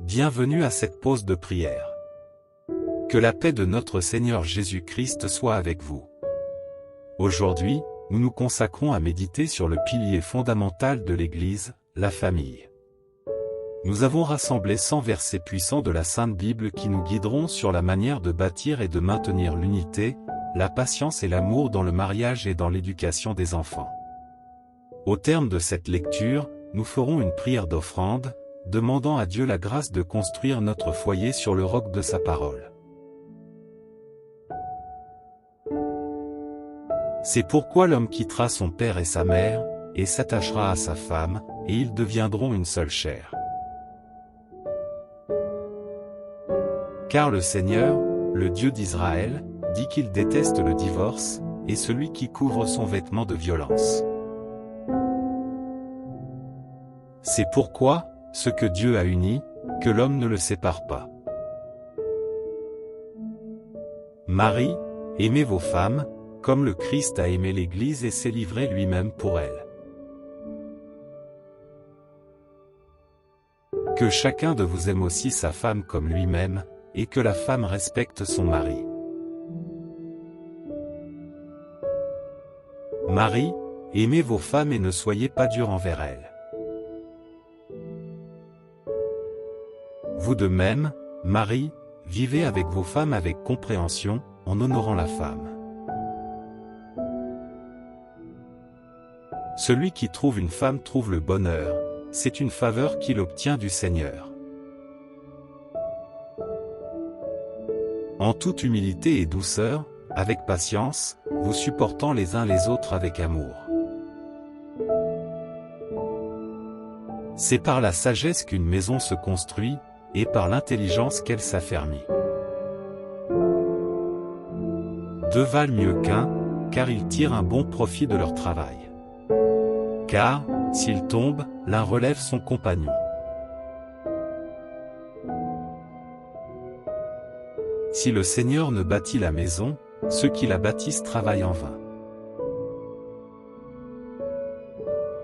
Bienvenue à cette pause de prière. Que la paix de notre Seigneur Jésus-Christ soit avec vous. Aujourd'hui, nous nous consacrons à méditer sur le pilier fondamental de l'Église, la famille. Nous avons rassemblé 100 versets puissants de la Sainte Bible qui nous guideront sur la manière de bâtir et de maintenir l'unité, la patience et l'amour dans le mariage et dans l'éducation des enfants. Au terme de cette lecture, nous ferons une prière d'offrande, demandant à Dieu la grâce de construire notre foyer sur le roc de sa parole. C'est pourquoi l'homme quittera son père et sa mère, et s'attachera à sa femme, et ils deviendront une seule chair. Car le Seigneur, le Dieu d'Israël, dit qu'il déteste le divorce, et celui qui couvre son vêtement de violence. C'est pourquoi, ce que Dieu a uni, que l'homme ne le sépare pas. Marie, aimez vos femmes, comme le Christ a aimé l'Église et s'est livré lui-même pour elle. Que chacun de vous aime aussi sa femme comme lui-même, et que la femme respecte son mari. Marie, aimez vos femmes et ne soyez pas durs envers elles. Vous de même, Marie, vivez avec vos femmes avec compréhension, en honorant la femme. Celui qui trouve une femme trouve le bonheur, c'est une faveur qu'il obtient du Seigneur. En toute humilité et douceur, avec patience, vous supportant les uns les autres avec amour. C'est par la sagesse qu'une maison se construit, et par l'intelligence qu'elle s'affermit. Deux valent mieux qu'un, car ils tirent un bon profit de leur travail. Car, s'ils tombent, l'un relève son compagnon. Si le Seigneur ne bâtit la maison, ceux qui la bâtissent travaillent en vain.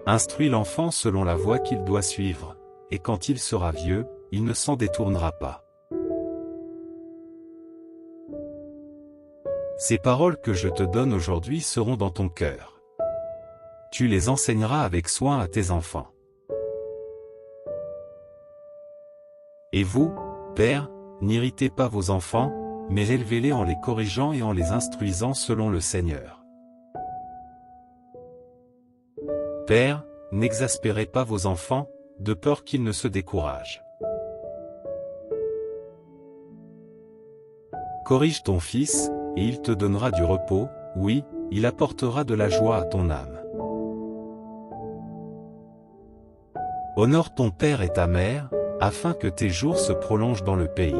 Instruis l'enfant selon la voie qu'il doit suivre, et quand il sera vieux, il ne s'en détournera pas. Ces paroles que je te donne aujourd'hui seront dans ton cœur. Tu les enseigneras avec soin à tes enfants. Et vous, pères, n'irritez pas vos enfants, mais élevez-les en les corrigeant et en les instruisant selon le Seigneur. Pères, n'exaspérez pas vos enfants, de peur qu'ils ne se découragent. Corrige ton fils, et il te donnera du repos, oui, il apportera de la joie à ton âme. Honore ton père et ta mère, afin que tes jours se prolongent dans le pays.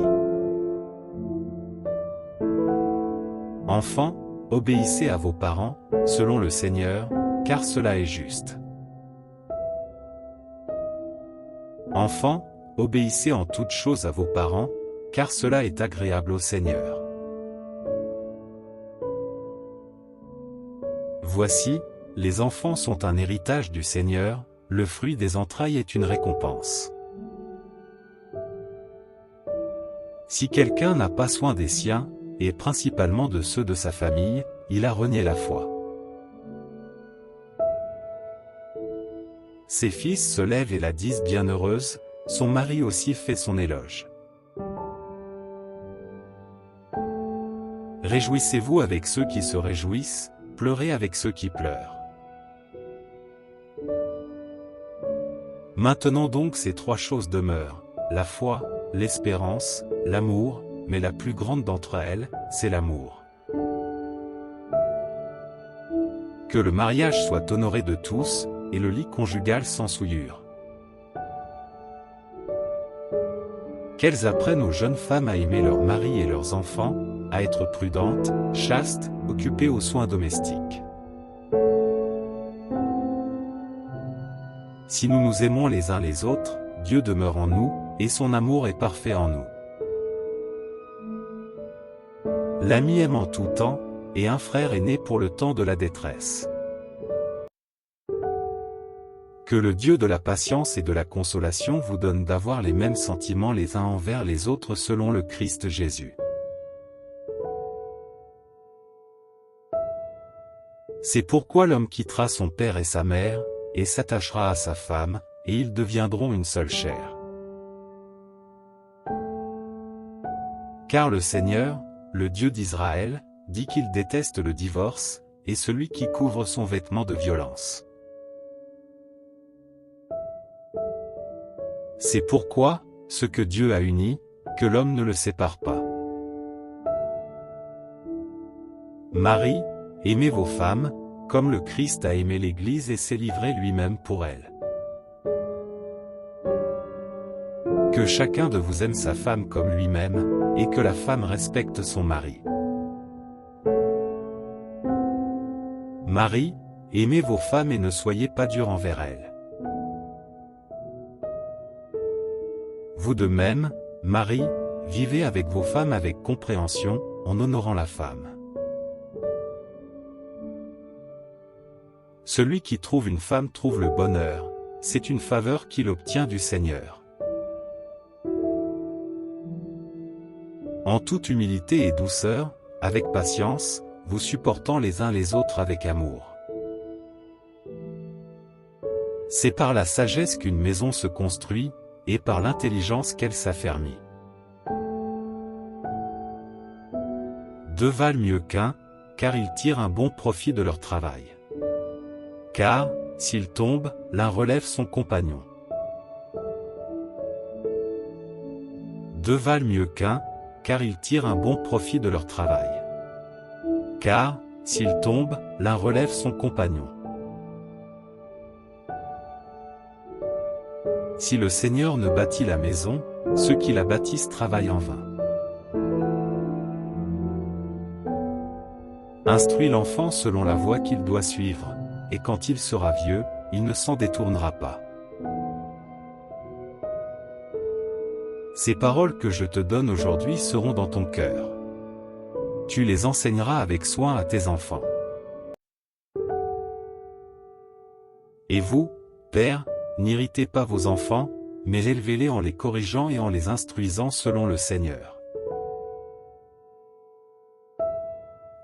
Enfants, obéissez à vos parents, selon le Seigneur, car cela est juste. Enfants, obéissez en toutes choses à vos parents, car cela est agréable au Seigneur. Voici, les enfants sont un héritage du Seigneur, le fruit des entrailles est une récompense. Si quelqu'un n'a pas soin des siens, et principalement de ceux de sa famille, il a renié la foi. Ses fils se lèvent et la disent bienheureuse, son mari aussi fait son éloge. Réjouissez-vous avec ceux qui se réjouissent, pleurez avec ceux qui pleurent. Maintenant donc ces trois choses demeurent, la foi, l'espérance, l'amour, mais la plus grande d'entre elles, c'est l'amour. Que le mariage soit honoré de tous, et le lit conjugal sans souillure. Qu'elles apprennent aux jeunes femmes à aimer leurs maris et leurs enfants, à être prudentes, chastes, occupées aux soins domestiques. Si nous nous aimons les uns les autres, Dieu demeure en nous, et son amour est parfait en nous. L'ami aime en tout temps, et un frère est né pour le temps de la détresse. Que le Dieu de la patience et de la consolation vous donne d'avoir les mêmes sentiments les uns envers les autres selon le Christ Jésus. C'est pourquoi l'homme quittera son père et sa mère, et s'attachera à sa femme, et ils deviendront une seule chair. Car le Seigneur, le Dieu d'Israël, dit qu'il déteste le divorce, et celui qui couvre son vêtement de violence. C'est pourquoi, ce que Dieu a uni, que l'homme ne le sépare pas. Marie, aimez vos femmes, comme le Christ a aimé l'Église et s'est livré lui-même pour elle. Que chacun de vous aime sa femme comme lui-même, et que la femme respecte son mari. Marie, aimez vos femmes et ne soyez pas durs envers elles. Vous de même, Marie, vivez avec vos femmes avec compréhension, en honorant la femme. Celui qui trouve une femme trouve le bonheur, c'est une faveur qu'il obtient du Seigneur. En toute humilité et douceur, avec patience, vous supportant les uns les autres avec amour. C'est par la sagesse qu'une maison se construit, et par l'intelligence qu'elle s'affermit. Deux valent mieux qu'un, car ils tirent un bon profit de leur travail. Car, s'il tombe, l'un relève son compagnon. Deux valent mieux qu'un, car ils tirent un bon profit de leur travail. Car, s'il tombe, l'un relève son compagnon. Si le Seigneur ne bâtit la maison, ceux qui la bâtissent travaillent en vain. Instruis l'enfant selon la voie qu'il doit suivre, et quand il sera vieux, il ne s'en détournera pas. Ces paroles que je te donne aujourd'hui seront dans ton cœur. Tu les enseigneras avec soin à tes enfants. Et vous, pères, n'irritez pas vos enfants, mais élevez-les en les corrigeant et en les instruisant selon le Seigneur.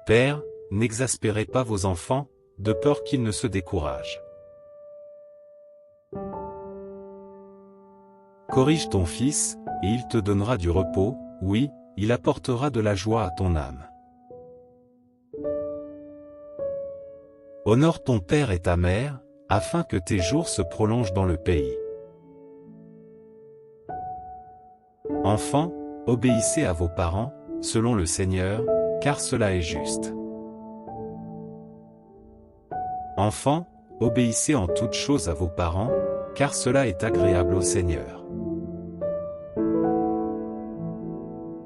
Pères, n'exaspérez pas vos enfants, de peur qu'ils ne se découragent. Corrige ton fils, et il te donnera du repos, oui, il apportera de la joie à ton âme. Honore ton père et ta mère, afin que tes jours se prolongent dans le pays. Enfants, obéissez à vos parents, selon le Seigneur, car cela est juste. Enfants, obéissez en toutes choses à vos parents, car cela est agréable au Seigneur.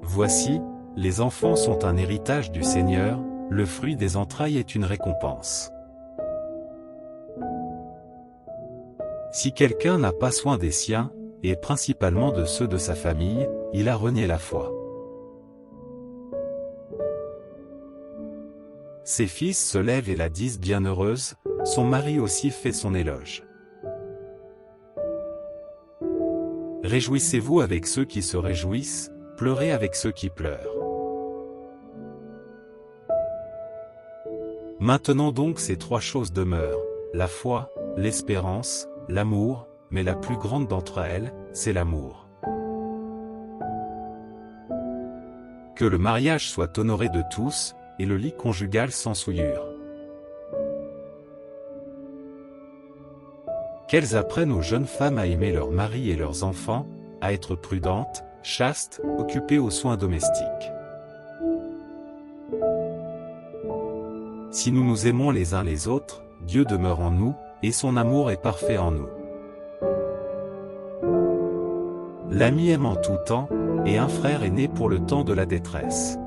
Voici, les enfants sont un héritage du Seigneur, le fruit des entrailles est une récompense. Si quelqu'un n'a pas soin des siens, et principalement de ceux de sa famille, il a renié la foi. Ses fils se lèvent et la disent bienheureuse, son mari aussi fait son éloge. Réjouissez-vous avec ceux qui se réjouissent, pleurez avec ceux qui pleurent. Maintenant donc ces trois choses demeurent, la foi, l'espérance, l'amour, mais la plus grande d'entre elles, c'est l'amour. Que le mariage soit honoré de tous, et le lit conjugal sans souillure. Qu'elles apprennent aux jeunes femmes à aimer leurs maris et leurs enfants, à être prudentes, chastes, occupées aux soins domestiques. Si nous nous aimons les uns les autres, Dieu demeure en nous, et son amour est parfait en nous. L'ami aime en tout temps, et un frère est né pour le temps de la détresse.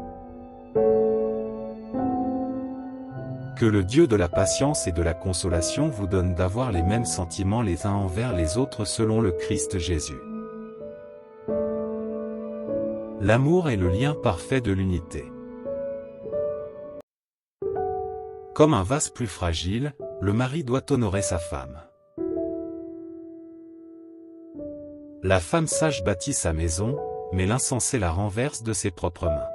Que le Dieu de la patience et de la consolation vous donne d'avoir les mêmes sentiments les uns envers les autres selon le Christ Jésus. L'amour est le lien parfait de l'unité. Comme un vase plus fragile, le mari doit honorer sa femme. La femme sage bâtit sa maison, mais l'insensé la renverse de ses propres mains.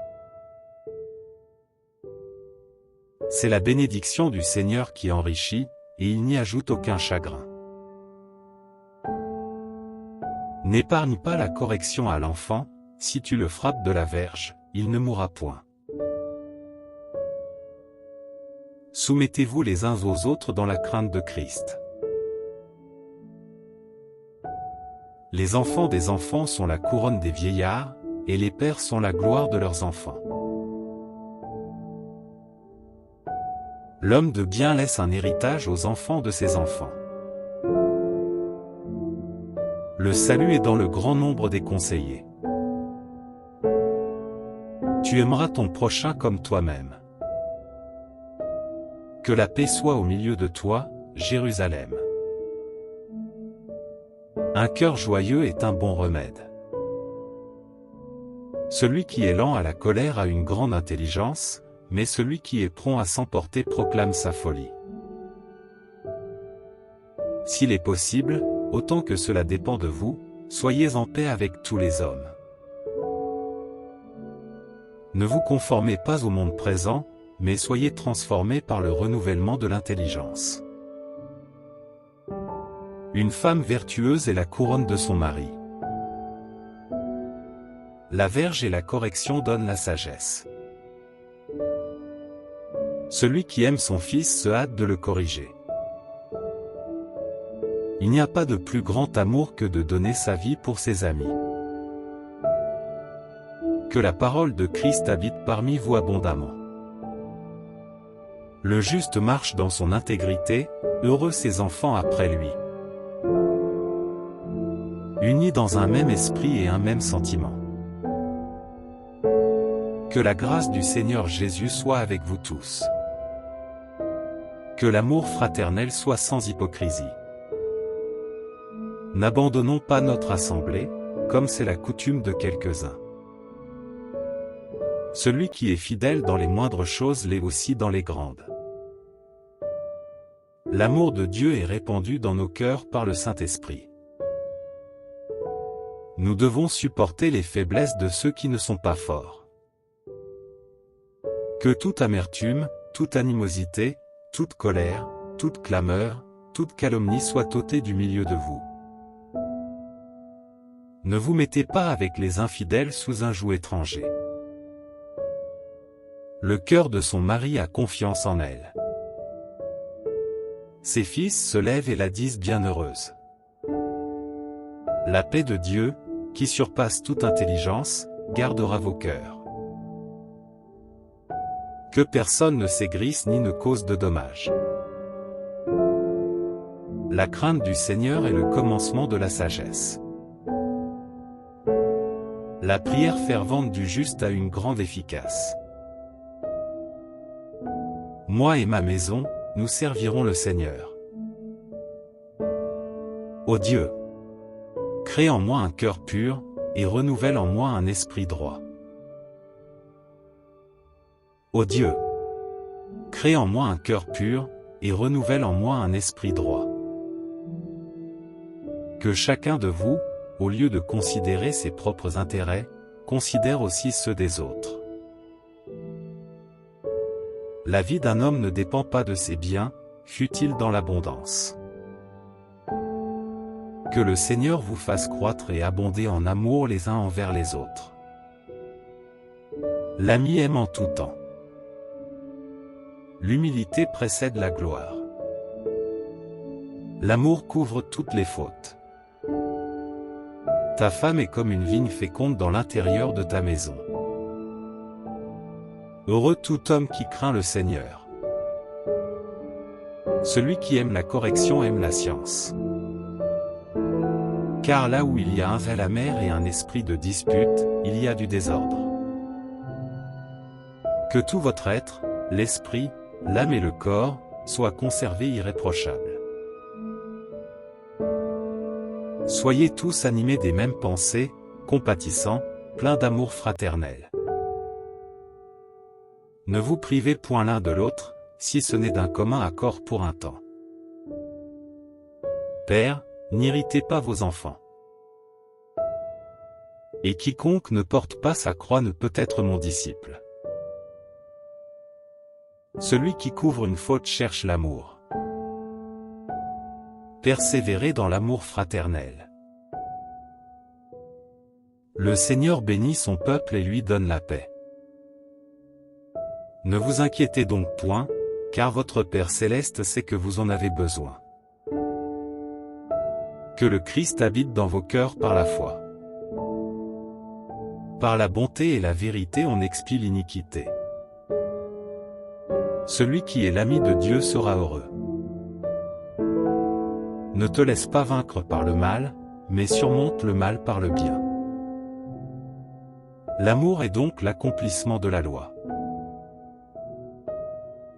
C'est la bénédiction du Seigneur qui enrichit, et il n'y ajoute aucun chagrin. N'épargne pas la correction à l'enfant, si tu le frappes de la verge, il ne mourra point. Soumettez-vous les uns aux autres dans la crainte de Christ. Les enfants des enfants sont la couronne des vieillards, et les pères sont la gloire de leurs enfants. L'homme de bien laisse un héritage aux enfants de ses enfants. Le salut est dans le grand nombre des conseillers. Tu aimeras ton prochain comme toi-même. Que la paix soit au milieu de toi, Jérusalem. Un cœur joyeux est un bon remède. Celui qui est lent à la colère a une grande intelligence, mais celui qui est prompt à s'emporter proclame sa folie. S'il est possible, autant que cela dépend de vous, soyez en paix avec tous les hommes. Ne vous conformez pas au monde présent, mais soyez transformés par le renouvellement de l'intelligence. Une femme vertueuse est la couronne de son mari. La verge et la correction donnent la sagesse. Celui qui aime son fils se hâte de le corriger. Il n'y a pas de plus grand amour que de donner sa vie pour ses amis. Que la parole de Christ habite parmi vous abondamment. Le juste marche dans son intégrité, heureux ses enfants après lui. Unis dans un même esprit et un même sentiment. Que la grâce du Seigneur Jésus soit avec vous tous. Que l'amour fraternel soit sans hypocrisie. N'abandonnons pas notre assemblée, comme c'est la coutume de quelques-uns. Celui qui est fidèle dans les moindres choses l'est aussi dans les grandes. L'amour de Dieu est répandu dans nos cœurs par le Saint-Esprit. Nous devons supporter les faiblesses de ceux qui ne sont pas forts. Que toute amertume, toute animosité, toute colère, toute clameur, toute calomnie soit ôtée du milieu de vous. Ne vous mettez pas avec les infidèles sous un joug étranger. Le cœur de son mari a confiance en elle. Ses fils se lèvent et la disent bienheureuse. La paix de Dieu, qui surpasse toute intelligence, gardera vos cœurs. Que personne ne s'aigrisse ni ne cause de dommages. La crainte du Seigneur est le commencement de la sagesse. La prière fervente du juste a une grande efficace. Moi et ma maison, nous servirons le Seigneur. Ô Dieu, crée en moi un cœur pur, et renouvelle en moi un esprit droit. Ô Dieu, crée en moi un cœur pur, et renouvelle en moi un esprit droit. Que chacun de vous, au lieu de considérer ses propres intérêts, considère aussi ceux des autres. La vie d'un homme ne dépend pas de ses biens, fût-il dans l'abondance. Que le Seigneur vous fasse croître et abonder en amour les uns envers les autres. L'ami aime en tout temps. L'humilité précède la gloire. L'amour couvre toutes les fautes. Ta femme est comme une vigne féconde dans l'intérieur de ta maison. Heureux tout homme qui craint le Seigneur. Celui qui aime la correction aime la science. Car là où il y a un zèle amer et un esprit de dispute, il y a du désordre. Que tout votre être, l'esprit, l'âme et le corps, soient conservés irréprochables. Soyez tous animés des mêmes pensées, compatissants, pleins d'amour fraternel. Ne vous privez point l'un de l'autre, si ce n'est d'un commun accord pour un temps. Pères, n'irritez pas vos enfants. Et quiconque ne porte pas sa croix ne peut être mon disciple. Celui qui couvre une faute cherche l'amour. Persévérez dans l'amour fraternel. Le Seigneur bénit son peuple et lui donne la paix. Ne vous inquiétez donc point, car votre Père céleste sait que vous en avez besoin. Que le Christ habite dans vos cœurs par la foi. Par la bonté et la vérité on expie l'iniquité. Celui qui est l'ami de Dieu sera heureux. Ne te laisse pas vaincre par le mal, mais surmonte le mal par le bien. L'amour est donc l'accomplissement de la loi.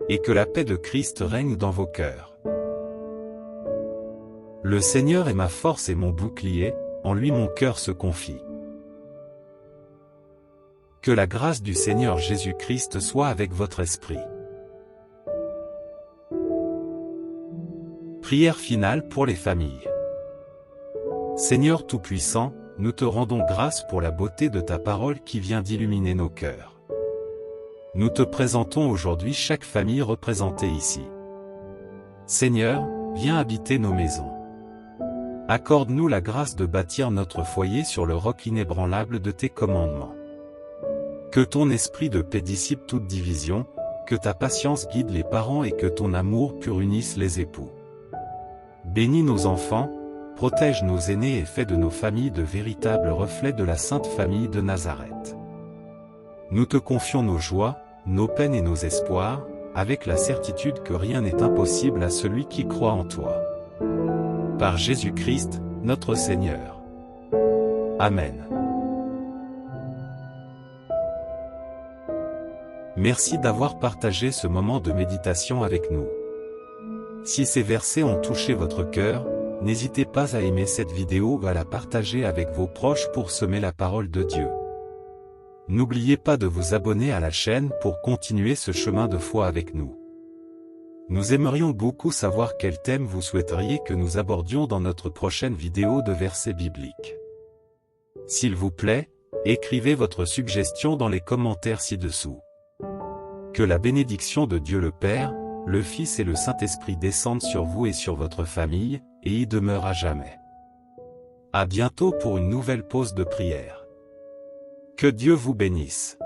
Et que la paix de Christ règne dans vos cœurs. Le Seigneur est ma force et mon bouclier, en lui mon cœur se confie. Que la grâce du Seigneur Jésus-Christ soit avec votre esprit. Prière finale pour les familles. Seigneur Tout-Puissant, nous te rendons grâce pour la beauté de ta parole qui vient d'illuminer nos cœurs. Nous te présentons aujourd'hui chaque famille représentée ici. Seigneur, viens habiter nos maisons. Accorde-nous la grâce de bâtir notre foyer sur le roc inébranlable de tes commandements. Que ton esprit de paix dissipe toute division, que ta patience guide les parents et que ton amour pur unisse les époux. Bénis nos enfants, protège nos aînés et fais de nos familles de véritables reflets de la Sainte Famille de Nazareth. Nous te confions nos joies, nos peines et nos espoirs, avec la certitude que rien n'est impossible à celui qui croit en toi. Par Jésus-Christ, notre Seigneur. Amen. Merci d'avoir partagé ce moment de méditation avec nous. Si ces versets ont touché votre cœur, n'hésitez pas à aimer cette vidéo ou à la partager avec vos proches pour semer la parole de Dieu. N'oubliez pas de vous abonner à la chaîne pour continuer ce chemin de foi avec nous. Nous aimerions beaucoup savoir quel thème vous souhaiteriez que nous abordions dans notre prochaine vidéo de versets bibliques. S'il vous plaît, écrivez votre suggestion dans les commentaires ci-dessous. Que la bénédiction de Dieu le Père, le Fils et le Saint-Esprit descendent sur vous et sur votre famille, et y demeurent à jamais. À bientôt pour une nouvelle pause de prière. Que Dieu vous bénisse.